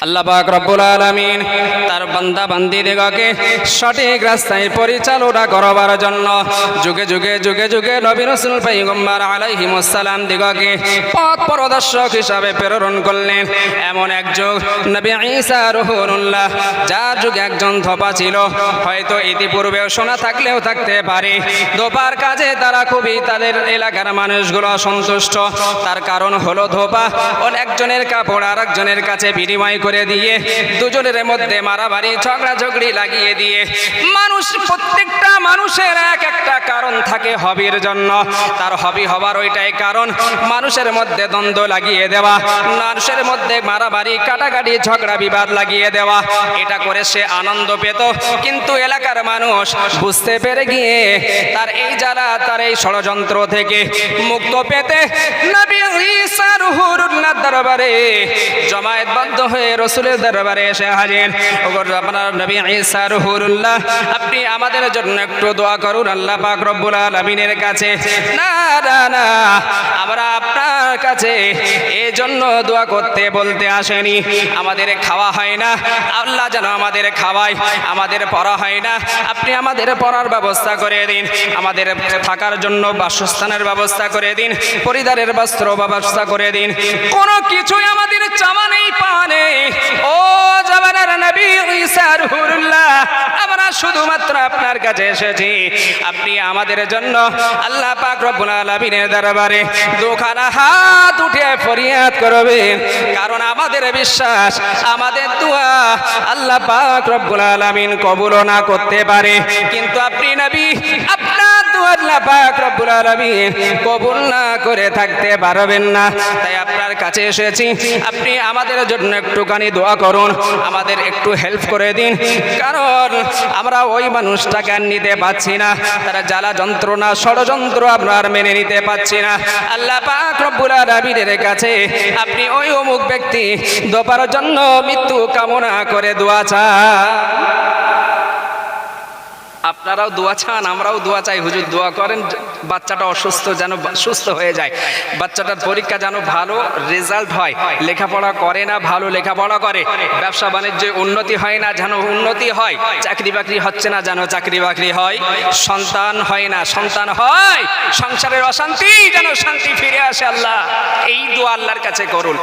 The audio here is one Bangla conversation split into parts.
আল্লাহ পাক রব্বুল আলামিন তার বান্দা বান্দীদিগকে সঠিক রাস্তায় পরিচালনা করবার জন্য যুগে যুগে যুগে যুগে নবী রাসূল পয়গম্বর আলাইহিমুস সালাম দিগকে পথ প্রদর্শক হিসাবে প্রেরণ করলেন। এমন এক যুগ নবী ঈসা রুহুল্লাহ, যার যুগে একজন ধোপা ছিল, হয়তো ইতিপূর্বেও শোনা থাকলেও থাকতে পারে। ধোপার কাজে তারা খুবই তাদের এলাকার মানুষগুলো অসন্তুষ্ট। তার কারণ হলো ধোপা একজনের কাপড় আর একজনের কাছে বিনিময় করে দিয়ে দুজনের মধ্যে মারামারি ঝগড়াঝগড়ি লাগিয়ে দিয়ে মানুষ, প্রত্যেকটা মানুষের এক একটা কারণ থাকে হবির জন্য। তার হবি হবার ওইটাই কারণ মানুষের মধ্যে দ্বন্দ্ব লাগিয়ে দেওয়া, মানুষের মধ্যে মারামারি কাটাকাটি ঝগড়া বিবাদ লাগিয়ে দেওয়া। এটা করে সে আনন্দ পেত, কিন্তু এলাকার মানুষ বুঝতে পেরে গিয়ে তার এই জ্বালা, তার এই ষড়যন্ত্র থেকে মুক্ত পেতে নবী ঈসা রুহুল্লাহর দরবারে জমায়েতবদ্ধ হয়ে রাসূলের দরবারে এসে হাজির। ওগো আপনার নবী ঈসা রুহুল্লাহ, আপনি আমাদের জন্য একটু দোয়া করুন আল্লাহ পাক রব্বুল আলামিনের কাছে। না না না, আমরা আপনার কাছে এই জন্য দোয়া করতে বলতে আসেনি। আমাদের খাওয়া হয় না, আল্লাহ যেন আমাদের খাওয়ায়। আমাদের পড়া হয় না, আপনি আমাদের পড়ার ব্যবস্থা করে দিন। আমাদের থাকার জন্য বাসস্থানের ব্যবস্থা করে দিন, পরিবারের বস্ত্র ব্যবস্থা করে দিন। কোনো কিছুই আমাদের চাওয়া নেই, পাওয়া নেই। ও জামানার নবী ঈসা রুহুল্লাহ, আমরা শুধুমাত্র আপনার কাছে এসেছি। আপনি আমাদের জন্য আল্লাহ পাক রব্বুল আলামিনের দরবারে দুখানা হাত উঠে ফরিয়াদ করবেন, কারণ আমাদের বিশ্বাস আমাদের দোয়া আল্লাহ পাক রব্বুল আলামিন কবুল না করতে পারে। কিন্তু আপনি নবী, আপনার দোয়া আল্লাহ পাক রব্বুল আলামিন কবুল না করে থাকতে পারবেন না। তাই আপনার কাছে এসেছি, আপনি আমাদের জন্য একটুখানি দোয়া করুন, আমাদের একটু হেল্প করে দিন। কারণ আমরা ওই মানুষটাকে নিতে পাচ্ছি না, তারা জ্বালা যন্ত্রণা ষড়যন্ত্র আপনার মেনে নিতে পাচ্ছি না। আল্লাহ পাক রব্বুল আলামিনের কাছে আপনি ওই অমুক ব্যক্তি দোপার জন্য মৃত্যু কামনা করে দোয়া চান। আপনারাও দোয়া চান, আমরাও দোয়া চাই। হুজুর দোয়া করেন বাচ্চাটা অসুস্থ যেন সুস্থ হয়ে যায়, বাচ্চাটার পরীক্ষা যেন ভালো রেজাল্ট হয়, লেখাপড়া করে না ভালো লেখাপড়া করে, ব্যবসা বাণিজ্যে উন্নতি হয় না যেন উন্নতি হয়, চাকরি বাকরি হচ্ছে না যেন চাকরি বাকরি হয়, সন্তান হয় না সন্তান হয়, সংসারের অশান্তি যেন শান্তি ফিরে আসে। আল্লাহ এই দোয়া আল্লাহর কাছে করুন,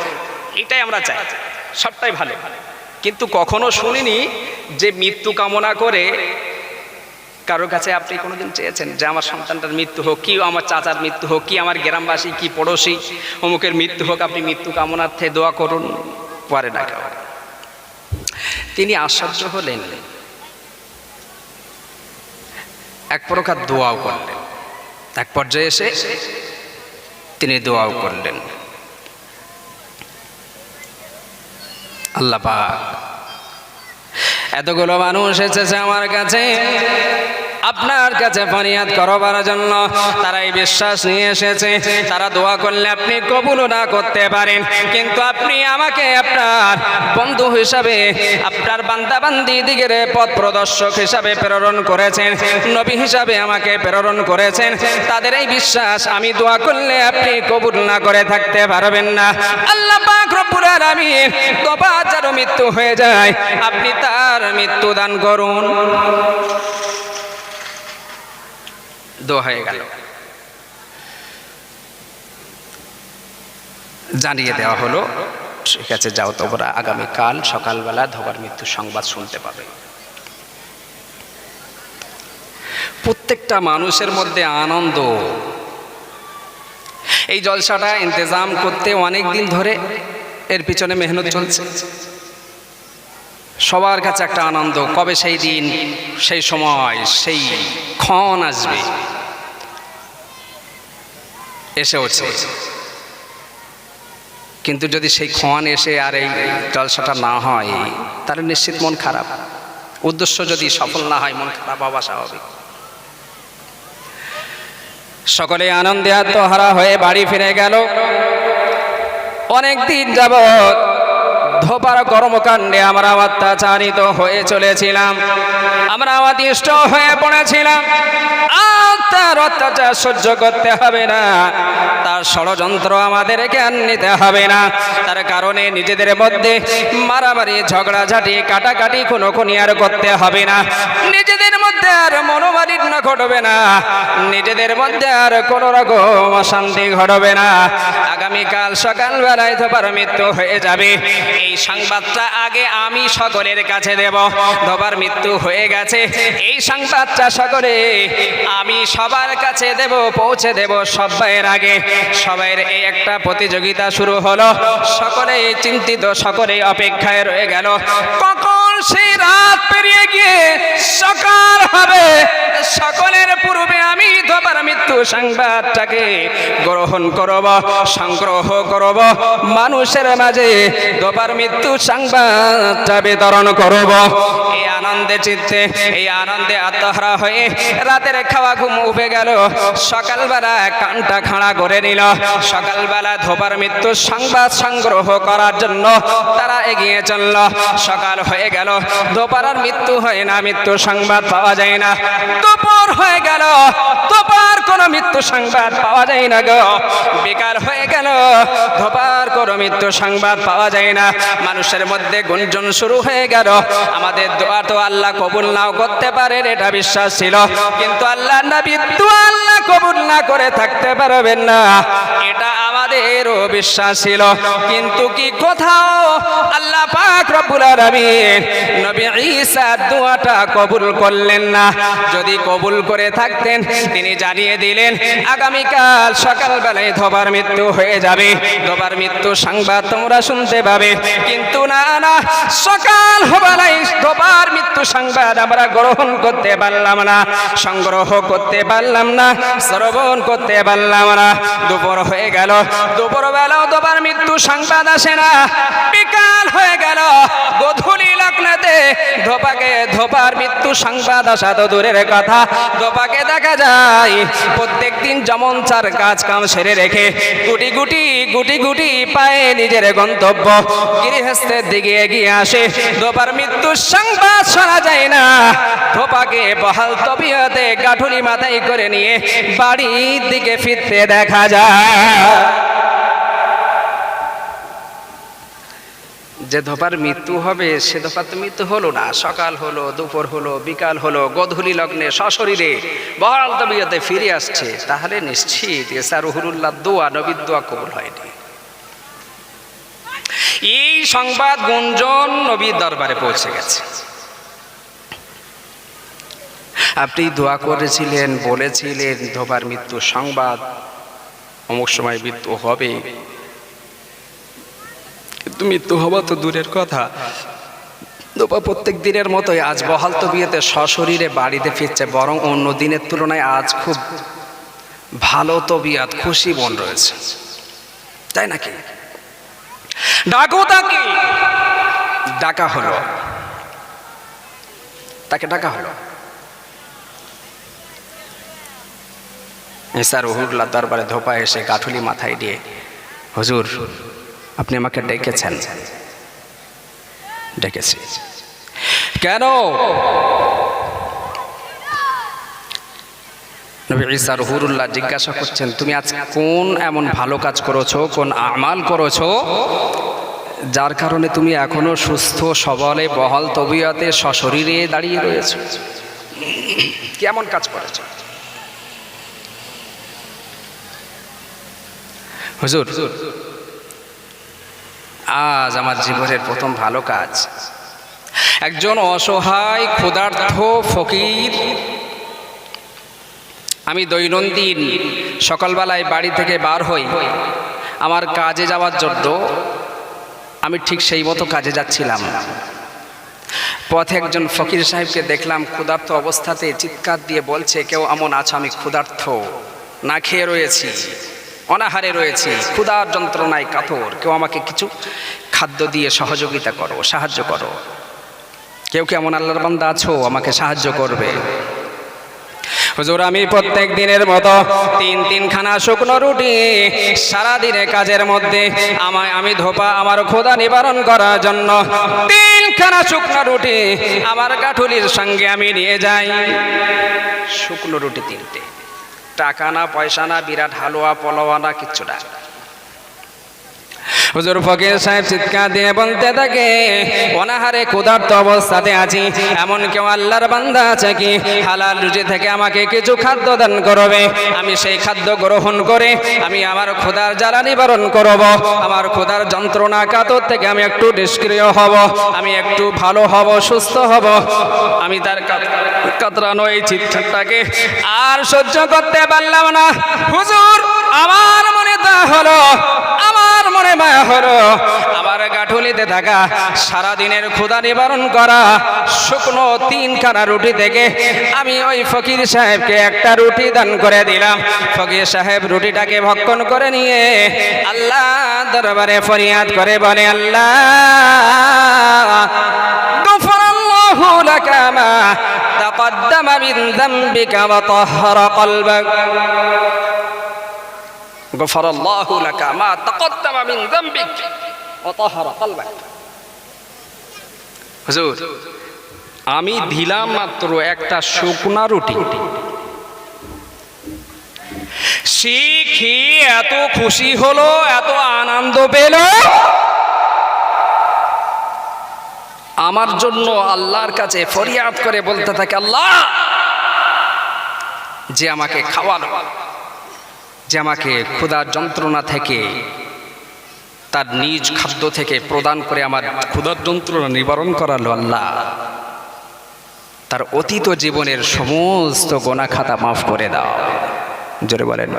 এটাই আমরা চাই, সবটাই ভালো। কিন্তু কখনো শুনিনি যে মৃত্যু কামনা করে কারোর কাছে আপনি কোনোদিন চেয়েছেন যে আমার সন্তানটার মৃত্যু হোক, কি আমার চাচার মৃত্যু হোক, কি আমার গ্রামবাসী, কি পড়োশি অমুকের মৃত্যু হোক, আপনি মৃত্যু কামনার্থে দোয়া করুন? পারে না কেউ। তিনি আশ্চর্য হলেন, এক প্রকার দোয়াও করলেন। এক পর্যায়ে এসে তিনি দোয়াও করলেন, আল্লাহ পাক এতগুলো মানুষ এসেছে আমার কাছে আপনার কাছে ফরিয়াদ করবার জন্য, তারাই বিশ্বাস নিয়ে এসেছে, তারা দোয়া করলে আপনি কবুল না করতে পারেন। কিন্তু আপনি আমাকে আপনার বন্ধু হিসাবে, আপনার বান্দা বান্দি দিগের পথ প্রদর্শক হিসাবে প্রেরণ করেছেন, নবী হিসাবে আমাকে প্রেরণ করেছেন। তাদের এই বিশ্বাস, আমি দোয়া করলে আপনি কবুল না করে থাকতে পারবেন না। আল্লাহ পাক রব্বুল আলামিন তওবা যার মৃত্যু হয়ে যায়, আপনি তার মৃত্যু দান করুন। দোয়া হয়ে গেল, জানিয়ে দেওয়া হলো, ঠিক আছে যাও তোমরা আগামীকাল সকালবেলা ধোবার মৃত্যুর সংবাদ শুনতে পাবে। প্রত্যেকটা মানুষের মধ্যে আনন্দ। এই জলসাটা ইন্তজাম করতে অনেক দিন ধরে এর পিছনে মেহনত চলছে। সবার কাছে একটা আনন্দ, কবে সেই দিন, সেই সময়, সেই ক্ষণ আসবে, এসেওছে। কিন্তু যদি সেই ক্ষণ এসে আর এই জলসাটা না হয়, তাহলে নিশ্চিত মন খারাপ। উদ্দেশ্য যদি সফল না হয়, মন খারাপ হওয়া স্বাভাবিক। সকলে আনন্দে আত্মহারা হয়ে বাড়ি ফিরে গেল। অনেক দিন যাবৎ ধোপার কর্মকাণ্ডে আমরা অত্যাচারিত হয়ে চলেছিলাম, আমরা অতিষ্ঠ হয়ে পড়েছিলাম। তার অত্যাচার সহ্য করতে হবে না, তার ষড়যন্ত্র আমাদেরকে আর নিতে হবে না। তার কারণে নিজেদের মধ্যে মারামারি, ঝগড়াঝাটি, কাটাকাটি, খুনোখুনি আর করতে হবে না। নিজেদের মধ্যে আর মনোমালিন্য ঘটবে না, নিজেদের মধ্যে আর কোন রকম অশান্তি ঘটবে না। আগামীকাল সকালবেলায় ধোপার মৃত্যু হয়ে যাবে, এই সংবাদটা আগে আমি সকলের কাছে দেব। ধোপার মৃত্যু হয়ে গেছে, এই সংবাদটা সকলে আমি সবার কাছে দেব, পৌঁছে দেব সবাইয়ের আগে। সবাইয়ের এই একটা প্রতিযোগিতা শুরু হলো, সকলেই চিন্তিত, সকলেই অপেক্ষায় রয়ে গেল কখন সেই রাত পেরিয়ে গিয়ে সকাল হবে। সকলের পূর্বে আমি ধোপার মৃত্যু সংবাদটাকে গ্রহণ করব, সংগ্রহ করব, মানুষের মাঝে ধোপার মৃত্যু সংবাদটা বিতরণ করব। এই আনন্দে চিত্তে, এই আনন্দে আত্মহারা হয়ে রাতের খাওয়া ঘুম উঠে গেল। সকালবেলা কানটা খাড়া করে নিল। সকালবেলা ধোপার মৃত্যু সংবাদ সংগ্রহ করার জন্য তারা এগিয়ে চলল। সকাল হয়ে গেল, ধোপার আর মৃত্যু হয় না, মৃত্যু সংবাদ পাওয়া যায় না। দুপুর হয়ে গেল, ধোপার কোনো মৃত্যু সংবাদ পাওয়া যায় না গো। বিকাল হয়ে গেল, ধোপার কোনো মৃত্যু সংবাদ পাওয়া যায় না। মানুষের মধ্যে গুঞ্জন শুরু হয়ে গেল, আমাদের দোয়া তো আল্লাহ কবুল নাও করতে পারেন, এটা বিশ্বাস ছিল। কিন্তু আল্লাহ নবী দোয়া আল্লাহ কবুল না করে থাকতে পারবেন না, এটা আমাদেরও বিশ্বাস ছিল। কিন্তু কি কোথাও আল্লাহ পাক রব্বুল আলামিন নবী ঈসার দোয়াটা কবুল করলেন না। যদি কবুল করে থাকতেন, তিনি জানিয়ে দিলেন আগামীকাল সকালবেলায় ধোপার মৃত্যু হয়ে যাবে, ধোপার মৃত্যু সংবাদ তোমরা শুনতে পাবে। কিন্তু না না, সকাল হবালাই ধোপার মৃত্যু সংবাদ আমরা গ্রহণ করতে পারলাম না, সংগ্রহ করতে পারলাম না, শ্রবণ করতে পারলাম না। দুপুর হয়ে গেল, দুপুর বেলাও ধোপার মৃত্যু সংবাদ আসে না। বিকাল হয়ে গেল, গোধূলি লগ্নেতে ধোপার মৃত্যু সংবাদ আসা তো দূরের কথা, ধোপাকে দেখা যায় প্রত্যেক দিন যেমন চার কাজ কাম সেরে রেখে গুটি গুটি গুটি গুটি পায়ে নিজের গন্তব্য গৃহস্থের দিকে এগিয়ে আসে। ধোপার মৃত্যু সংবাদ শোনা যায় না, ধোপাকে বহাল তবিয়তে গাঠুলি মাথায় করে নিয়ে বাড়ির দিকে ফিরতে দেখা যায়। যে ধোপার মৃত্যু হবে সে ধোপার তো মৃত্যু হলো না। সকাল হলো, দুপুর হলো, বিকাল হলো, গোধূলি লগ্নে সশরীরে বহাল তবিয়তে ফিরে আসছে, তাহলে নিশ্চিত এসা রুহুল্লাহ দোয়া, নবীর দোয়া কবুল হয়নি। এই সংবাদ গুঞ্জন নবীর দরবারে পৌঁছে গেছে। আপনি দোয়া করেছিলেন, বলেছিলেন ধোপার মৃত্যু সংবাদ অমুক সময় মৃত্যু হবে, কিন্তু মৃত্যু হওয়া তো দূরের কথা, ধোপা প্রত্যেক দিনের মতোই আজ বহাল তবিয়তে সশরীরে বাড়িতে ফিরছে, বরং অন্য দিনের তুলনায় আজ খুব ভালো তবিয়ত, খুশি মন রয়েছে, তাই নাকি? ডাকো তাকে, ডাকা হলো, তাকে ডাকা হলো। ঈসা রুহুল্লাহ দরবারে ধোপা এসে গাঠুলি মাথায় দিয়ে, হুজুর আপনি আমাকে ডেকেছেন? ডেকেছি। কেন? নবী ঈসা রুহুল্লাহ জিজ্ঞাসা করছেন, তুমি আজ কোন এমন ভালো কাজ করেছো, কোন আমাল করেছো যার কারণে তুমি এখনো সুস্থ সবলে বহাল তবিয়তে সশরীরে দাঁড়িয়ে রয়েছো? কেমন কাজ করেছো? হুজুর আজ আমার জীবনের প্রথম ভালো কাজ, একজন অসহায় ক্ষুধার্ত ফকির, আমি দৈনন্দিন সকালবেলায় বাড়ি থেকে বার হই আমার কাজে যাওয়ার জন্য। আমি ঠিক সেই মতো কাজে যাচ্ছিলাম, পথে একজন ফকির সাহেবকে দেখলাম ক্ষুধার্ত অবস্থাতে চিৎকার দিয়ে বলছে, কেউ এমন আছে আমি ক্ষুধার্ত, না খেয়ে রয়েছি, অনাহারে রয়েছি, ক্ষুধার যন্ত্রণায় কাতর, কেউ আমাকে কিছু খাদ্য দিয়ে সহযোগিতা করো, সাহায্য করো, কেউ কেমন আল্লাহর বান্দা আছো আমাকে সাহায্য করবে? হুজুর আমি প্রত্যেক দিনের মতো তিন খানা শুকনো রুটি সারা দিনে কাজের মধ্যে আমি ধোপা আমার ক্ষুধা নিবারণ করার জন্য 3 খানা শুকনো রুটি আমার কাঠুলির সঙ্গে আমি নিয়ে যাই। শুকনো রুটি 3টে, টাকা না পয়সা না বিরাট হালুয়া পোলাওয়া না কিচ্ছু না। হুজুর ফকির সাহেব চিৎকার দিয়ে বলতে থাকে, অনাহারে ক্ষুধার্ত অবস্থাতে আছি, এমন কেউ আল্লাহর বান্দা আছে কি হালাল রুজি থেকে আমাকে কিছু খাদ্য দান করবে? আমি সেই খাদ্য গ্রহণ করে আমি আমার ক্ষুধার জ্বালা নিবারণ করব, আমার ক্ষুধার যন্ত্রণা কাতর থেকে আমি একটু নিষ্ক্রিয় হব, আমি একটু ভালো হব, সুস্থ হব। আমি তার কাতরানো এই চিৎকারটাকে আর সহ্য করতে পারলাম না। হুজুর আমার মনে তা হলো, আমার মনে মায়া হলো, আমার গাঠুলিতে থাকা সারাদিনের ক্ষুধা নিবারণ করা শুকনো 3 খানা রুটি থেকে আমি ওই ফকির সাহেবকে একটা রুটি দান করে দিলাম। ফকির সাহেব রুটিটাকে ভক্ষণ করে নিয়ে আল্লাহ দরবারে ফরিয়াদ করে বলে, আল্লাহ গফরাল্লাহু লাকা মা তাকদ্দামা মিন যামবিকা ওয়া তাহহারা কলবাক। গফরাল্লাহু লাকা মা তাকদ্দামা মিন যামবিক ওয়া তাহহারা কলবাক। হুজুর আমি দিলাম মাত্র একটা শুকনা রুটি, শিখি এত খুশি হলো, এত আনন্দ পেল, আমার জন্য আল্লাহর কাছে ফরিয়াদ করে বলতে থাকে, আল্লাহ যে আমাকে খাওয়ালো, যে আমাকে ক্ষুধার যন্ত্রণা থেকে তার নিজ খাদ্য থেকে প্রদান করে আমার ক্ষুধার যন্ত্রণা নিবারণ করালো, আল্লাহ তার অতীত জীবনের সমস্ত গুনাহ খাতা মাফ করে দাও। জোরে বলেন।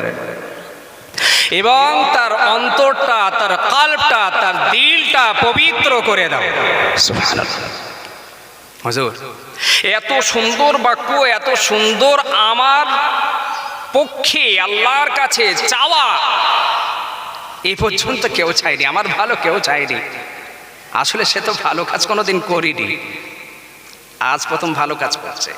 এবং তার অন্তরটা, তার কলবটা, তার দিলটা পবিত্র করে দাও। সুবহানাল্লাহ। হুজুর এত সুন্দর বাক্য, এত সুন্দর আমার পক্ষে আল্লাহর কাছে চাওয়া এই পর্যন্ত কেউ চায়নি, আমার ভালো কেউ চায়নি। আসলে সে তো ভালো কাজ কোনোদিন করিনি, আজ প্রথম ভালো কাজ করছে।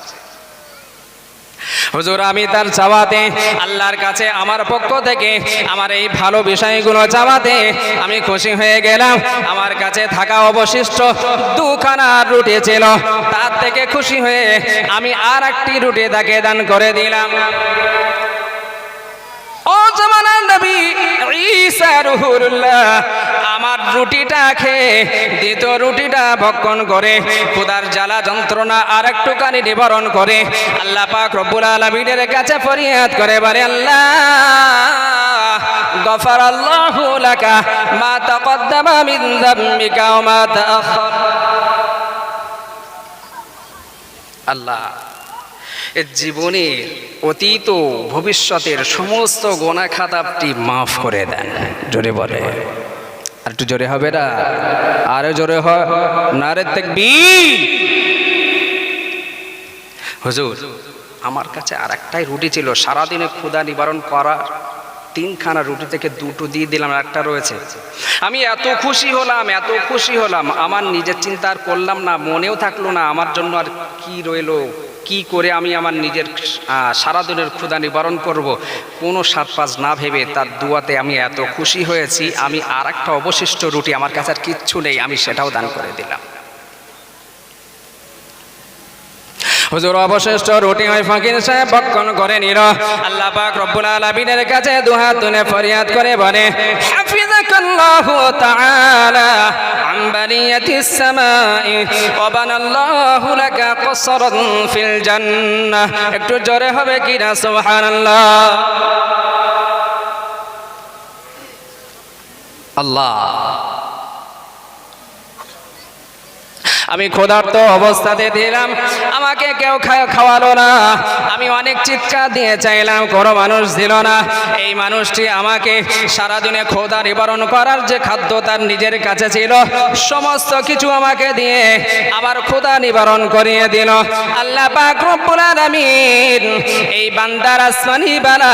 হুজুর আমি তার চাওয়াতে আল্লাহর কাছে আমার পক্ষ থেকে আমার এই ভালো বিষয়গুলো চাওয়াতে আমি খুশি হয়ে গেলাম। আমার কাছে থাকা অবশিষ্ট 2 খানা রুটি ছিল, তার থেকে খুশি হয়ে আমি আর একটি রুটি তাকে দান করে দিলাম। ও জামানার নবী ঈসা রুহুল্লাহ আমার রুটিটা খেয়ে দ্বিতীয় রুটিটা ভক্ষণ করে ক্ষুধার জ্বালা যন্ত্রণা আর একটুখানি নিবারণ করে আল্লাহ পাক রব্বুল আলামিনের কাছে ফরিয়াদ করে বলে, আল্লাহ গফরাল্লাহু লাকা মা তাকদ্দামা মিন যামবিকা ওয়া মা তাআখার। আল্লাহ জীবনের অতীত ভবিষ্যতের সমস্ত গুনাহ খাতা আপনি মাফ করে দেন। জোরে বলে, আর একটু জোরে হবে না? আরো জোরে হয়, নারে তাকবীর। হুজুর আমার কাছে আর একটাই রুটি ছিল, সারাদিনে ক্ষুধা নিবারণ করার 3 খানা রুটি থেকে 2টো দিয়ে দিলাম, একটা রয়েছে। আমি এত খুশি হলাম, এত খুশি হলাম, আমার নিজের চিন্তা আর করলাম না, মনেও থাকলো না আমার জন্য আর কি রইলো, কি করে আমি আমার নিজের সারাদিনের ক্ষুধা নিবারণ করব। কোনো সাত পাঁচ না ভেবে তার দুয়াতে আমি এত খুশি হয়েছি, আমি আর একটা অবশিষ্ট রুটি, আমার কাছে আর কিচ্ছু নেই, আমি সেটাও দান করে দিলাম। হুজুর অবশিষ্ট রুটি ওই ফকির সাহেব ভক্ষণ করে নিল। আল্লাহ পাক রব্বুল আলামিনের কাছে দুহাত তুলে ফরিয়াদ করে বলে, হাফিজাকাল্লাহু তাআলা আন বানিয়াতিস সামাই ওয়া বানাল্লাহু লাকা কসরান ফিল জান্নাহ। একটু জোরে হবে কি না সুবহানাল্লাহ। আল্লাহ আমি ক্ষুধার্ত অবস্থাতে দিলাম, আমাকে কেউ খাওয়ালো না, আমি অনেক চিৎকার দিয়ে চাইলাম, কোনো মানুষ দিল না। এই মানুষটি আমাকে সারাদিনে ক্ষুধা নিবারণ করার যে খাদ্য তার নিজের কাছে ছিল সমস্ত কিছু আমাকে দিয়ে আবার ক্ষুধা নিবারণ করিয়ে দিল। আল্লাহ পাক রব্বুল আলামিন এই বান্দার আসমানি বালা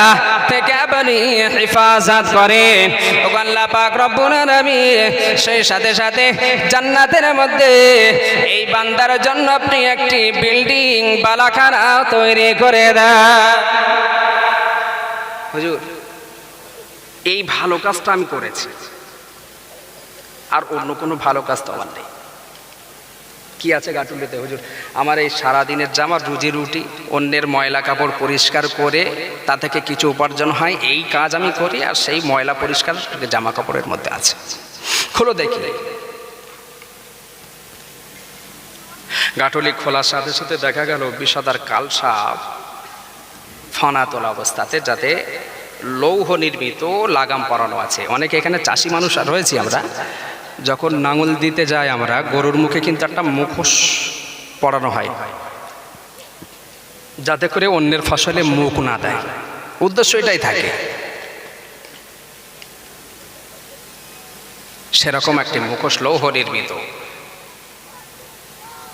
থেকে আপনি হেফাজত করেন। ও আল্লাহ পাক রব্বুল আলামিন সেই সাথে সাথে জান্নাতের মধ্যে এই বান্দার জন্য আপনি একটি বিল্ডিং বালাখানা তৈরি করে দেন। হুজুর, এই ভালো কাজটা আমি করেছি, আর অন্য কোনো ভালো কাজ তো আমার নেই। কি আছে গাটুলিতে হুজুর? আমার এই সারাদিনের জামা রুজি রুটি, অন্যের ময়লা কাপড় পরিষ্কার করে তা থেকে কিছু উপার্জন হয়, এই কাজ আমি করি, আর সেই ময়লা পরিষ্কার জামা কাপড়ের মধ্যে আছে। খোলো দেখি। গাটুলি খোলার সাথে সাথে দেখা গেল বিষাদার কালসাপ ফনা তোলা অবস্থাতে, যাতে লৌহ নির্মিত লাগাম পরানো আছে। অনেকে এখানে চাষি মানুষ রয়েছি আমরা, যখন নাঙল দিতে যাই আমরা, গরুর মুখে কিন্তু একটা মুখোশ পরানো হয়, যাতে করে অন্যের ফসলে মুখ না দেয়। উদ্দেশ্য এটাই থাকে। সেরকম একটি মুখোশ লৌহ নির্মিত।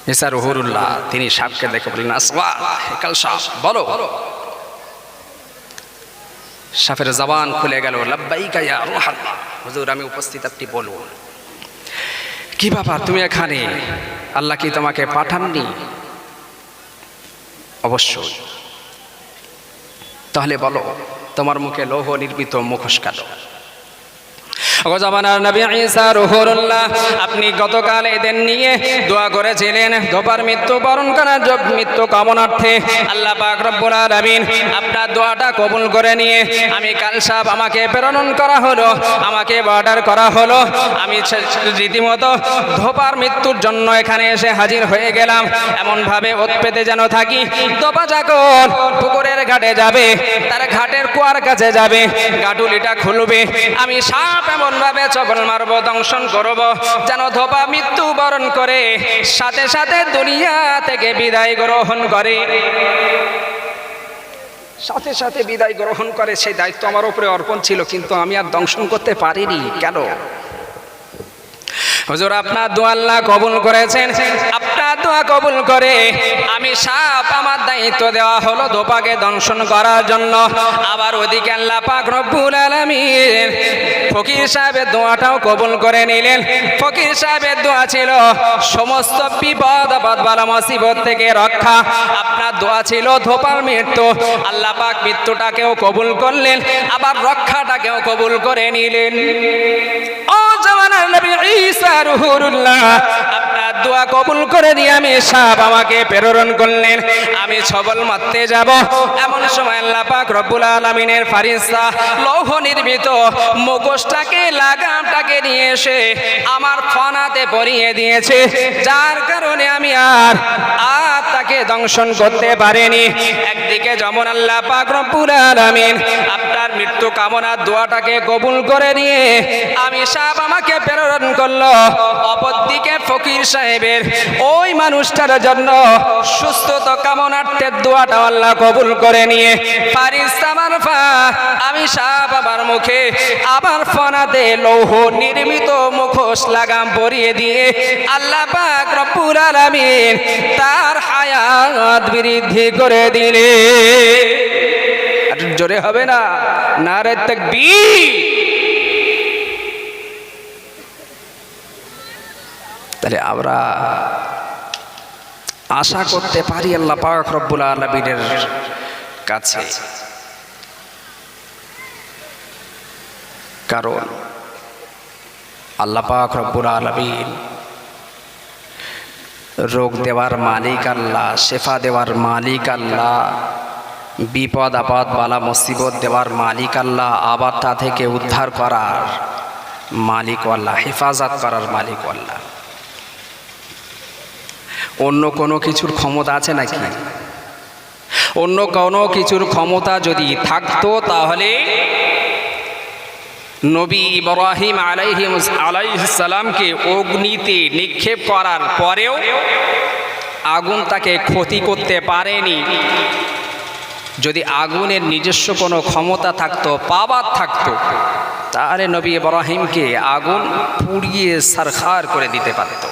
মিস্টার রুহুল্লাহ তিনি সাপকে দেখে বললেন, আসওয়াদ, হেকাল সাপ, বলো। সাপের জবান খুলে গেল, লাব্বাইকা ইয়া রুহুল্লাহ, হুজুর আমি উপস্থিত, আপনি বলুন। কি ব্যাপার, তুমি এখানে? আল্লাহ কি তোমাকে পাঠাননি? অবশ্যই। তাহলে বলো, তোমার মুখে লৌহ নির্মিত মুখোশ কেন? জামানার নবী ঈসা রুহুল্লাহ, আপনি গতকাল এদের নিয়ে দোয়া করেছিলেন ধোপার মৃত্যু বরণ করার মৃত্যু কামনার্থে। আল্লাহ পাক রব্বুল আলামিন আপনার দোয়াটা কবুল করে নিয়ে আমি কাল সাহেব আমাকে প্রেরণ করা হলো, আমাকে অর্ডার করা হলো। আমি রীতিমতো ধোপার মৃত্যুর জন্য এখানে এসে হাজির হয়ে গেলাম। এমনভাবে ওত পেতে যেন থাকি, ধোপা যখন পুকুরের ঘাটে যাবে, তার ঘাটের কুয়ার কাছে যাবে, গাটুলিটা খুলবে, আমি সাপ এমনভাবে চবল মারব, দংশন করব, যেন ধোপা মৃত্যু বরণ করে সাথে সাথে দুনিয়া থেকে বিদায় গ্রহণ করে। সাথে সাথে বিদায় গ্রহণ করে, সেই দায়িত্ব আমার উপরে অর্পণ ছিল, কিন্তু আমি আর দংশন করতে পারিনি। কেন? হুজুর আপনার দোয়া আল্লাহ কবুল করেছেন। আপনার দোয়া কবুল করে আমি সাপ, আমার দায়িত্ব দেওয়া হলো ধোপাকে দংশন করার জন্য। আবার ওদিকে আল্লাহ পাক রব্বুল আলামিন ফকির সাহেবের দোয়াটাও কবুল করে নিলেন। ফকির সাহেবের দোয়া ছিল সমস্ত বিপদ আপদ বালা মুসিবত থেকে রক্ষা। আপনার দোয়া ছিল ধোপার মৃত্যু, আল্লাহ পাক মৃত্যুটাকেও কবুল করলেন, আবার রক্ষাটাকেও কবুল করে নিলেন। ও জামানার নবী ঈসা রুহুল্লাহ, আপনার দোয়া কবুল করে দিয়ে আমি সাপ আমাকে প্রেরণ করলেন, আমি ছবল মারতে যাব। এমন সময় আল্লাহ পাক রব্বুল আলামিনের ফেরেশতা লৌহ নির্মিত মুখোশটাকে, লাগামটাকে নিয়ে এসে আমার ফনাতে পরিয়ে দিয়েছে, যার কারণে আমি আর তাকে দংশন করতে পারিনি। একদিকে যেমন আল্লাহ পাক রব্বুল আলামিন আপনার মৃত্যু কামনার দোয়াটাকে কবুল করে নিয়ে আমি সাপ আমাকে প্রেরণ করলো, অপরদিকে ফকির সাহেবের ওই মানুষটার জন্য সুস্থতা কামনার্থের দোয়াটা আল্লাহ কবুল করে নিয়ে ফেরেশতা মারফত আমি সাপ আমার মুখে, আবার ফনাতে লৌহ নির্মিত মুখোশ লাগাম পরিয়ে দিয়ে আল্লাহ পাক রব্বুল আলামিন তার হায়াত বৃদ্ধি করে দিলে। একটু জোরে হবে না? নারে তাকবীর। তাহলে আমরা আশা করতে পারি আল্লাহ পাক রব্বুল আলামিনের কাছে, কারণ আল্লাহ পাক রব্বুল আলামিন রোগ দেওয়ার মালিক আল্লাহ, শেফা দেওয়ার মালিক আল্লাহ, বিপদ আপদ বালা মুসিবত দেওয়ার মালিক আল্লাহ, আবার তা থেকে উদ্ধার করার মালিক আল্লাহ, হেফাজত করার মালিক আল্লাহ। অন্য কোনো কিছুর ক্ষমতা আছে নাকি? অন্য কোনো কিছুর ক্ষমতা যদি থাকতো তাহলে নবী ইব্রাহিম আলাইহিস সালামকে অগ্নিতে নিক্ষেপ করার পরেও আগুন তাকে ক্ষতি করতে পারেনি। যদি আগুনের নিজস্ব কোনো ক্ষমতা থাকতো, পাওয়ার থাকতো, তাহলে নবী ইব্রাহিমকে আগুন পুড়িয়ে সারখার করে দিতে পারত।